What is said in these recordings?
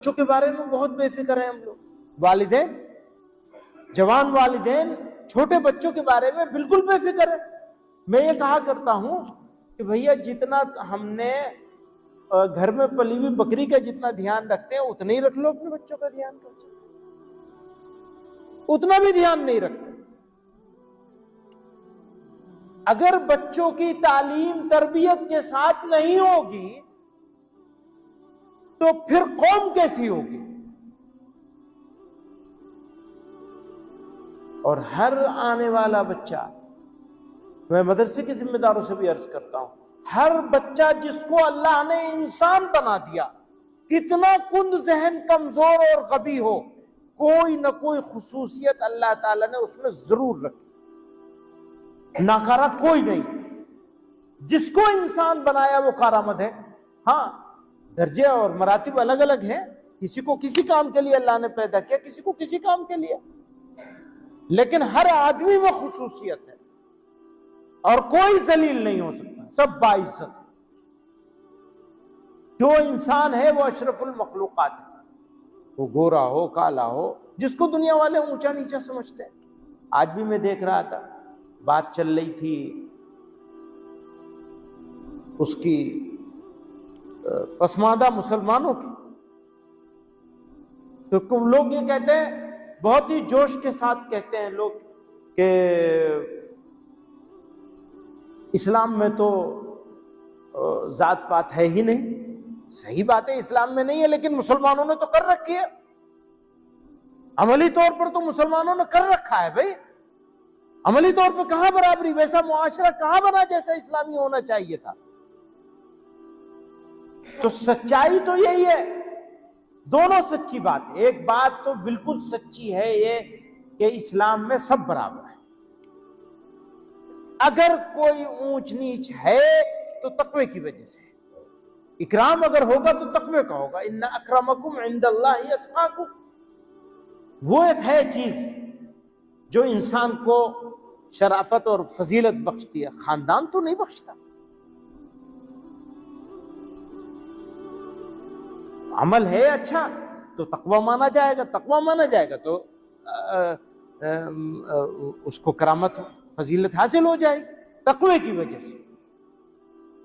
بچوں کے بارے میں بہت بے فکر ہیں ہم لوگ. والدین، جوان والدین چھوٹے بچوں کے بارے میں بالکل بے فکر ہے. میں یہ کہا کرتا ہوں کہ بھیا جتنا ہم نے گھر میں پلی ہوئی بکری کا جتنا دھیان رکھتے ہیں اتنا ہی رکھ لو اپنے بچوں کا دھیان. اتنا بھی دھیان نہیں رکھتے. اگر بچوں کی تعلیم تربیت کے ساتھ نہیں ہوگی تو پھر قوم کیسی ہوگی؟ اور ہر آنے والا بچہ، میں مدرسے کے ذمہ داروں سے بھی عرض کرتا ہوں، ہر بچہ جس کو اللہ نے انسان بنا دیا، کتنا کند ذہن کمزور اور غبی ہو، کوئی نہ کوئی خصوصیت اللہ تعالیٰ نے اس میں ضرور رکھی. ناکارہ کوئی نہیں. جس کو انسان بنایا وہ کارآمد ہے. ہاں، درجے اور مراتب الگ الگ ہیں. کسی کو کسی کام کے لیے اللہ نے پیدا کیا، کسی کو کسی کام کے لیے، لیکن ہر آدمی میں خصوصیت ہے اور کوئی ذلیل نہیں ہو سکتا، سب باعزت. جو انسان ہے وہ اشرف المخلوقات ہے، وہ گورا ہو کالا ہو، جس کو دنیا والے اونچا نیچا سمجھتے ہیں. آج بھی میں دیکھ رہا تھا، بات چل رہی تھی اس کی پسماندہ مسلمانوں کی، تو لوگ یہ کہتے ہیں، بہت ہی جوش کے ساتھ کہتے ہیں لوگ کہ اسلام میں تو ذات پات ہے ہی نہیں. صحیح بات ہے، اسلام میں نہیں ہے، لیکن مسلمانوں نے تو کر رکھی ہے. عملی طور پر تو مسلمانوں نے کر رکھا ہے بھائی. عملی طور پر کہاں برابری؟ ویسا معاشرہ کہاں بنا جیسا اسلامی ہونا چاہیے تھا؟ تو سچائی تو یہی ہے، دونوں سچی بات ہے. ایک بات تو بالکل سچی ہے یہ کہ اسلام میں سب برابر ہے. اگر کوئی اونچ نیچ ہے تو تقوی کی وجہ سے. اکرام اگر ہوگا تو تقوی کا ہوگا. ان اکرمکم عند اللہ اتقاکم. وہ ایک ہے چیز جو انسان کو شرافت اور فضیلت بخشتی ہے، خاندان تو نہیں بخشتا. عمل ہے اچھا تو تقوی مانا جائے گا، تقوی مانا جائے گا تو اس کو کرامت فضیلت حاصل ہو جائے گی تقوی کی وجہ سے.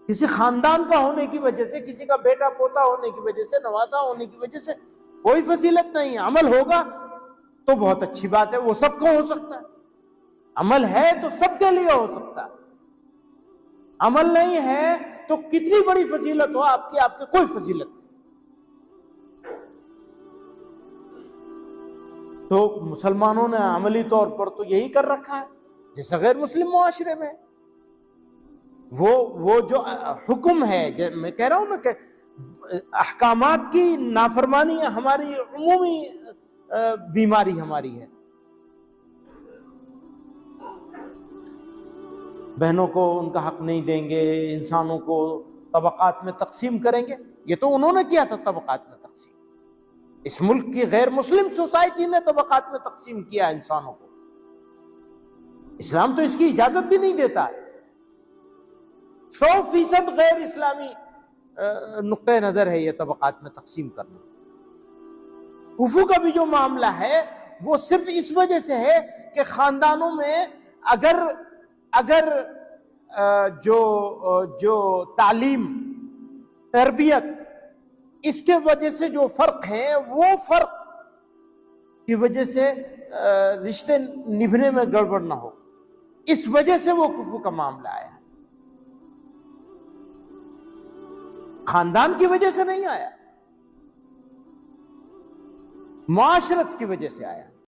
کسی خاندان کا ہونے کی وجہ سے، کسی کا بیٹا پوتا ہونے کی وجہ سے، نوازا ہونے کی وجہ سے کوئی فضیلت نہیں ہے. عمل ہوگا تو بہت اچھی بات ہے، وہ سب کو ہو سکتا ہے. عمل ہے تو سب کے لیے ہو سکتا ہے. عمل نہیں ہے تو کتنی بڑی فضیلت ہو آپ کی کوئی فضیلت نہیں. تو مسلمانوں نے عملی طور پر تو یہی کر رکھا ہے جیسا غیر مسلم معاشرے میں. وہ جو حکم ہے، میں کہہ رہا ہوں نا کہ احکامات کی نافرمانی ہماری عمومی بیماری ہماری ہے. بہنوں کو ان کا حق نہیں دیں گے، انسانوں کو طبقات میں تقسیم کریں گے. یہ تو انہوں نے کیا تھا طبقات میں تقسیم. اس ملک کی غیر مسلم سوسائٹی نے طبقات میں تقسیم کیا انسانوں کو. اسلام تو اس کی اجازت بھی نہیں دیتا. 100% غیر اسلامی نقطۂ نظر ہے یہ طبقات میں تقسیم کرنا. کفو کا بھی جو معاملہ ہے وہ صرف اس وجہ سے ہے کہ خاندانوں میں اگر جو تعلیم تربیت اس کے وجہ سے جو فرق ہے، وہ فرق کی وجہ سے رشتے نبھنے میں گڑبڑ نہ ہو، اس وجہ سے وہ کفو کا معاملہ آیا. خاندان کی وجہ سے نہیں آیا، معاشرت کی وجہ سے آیا.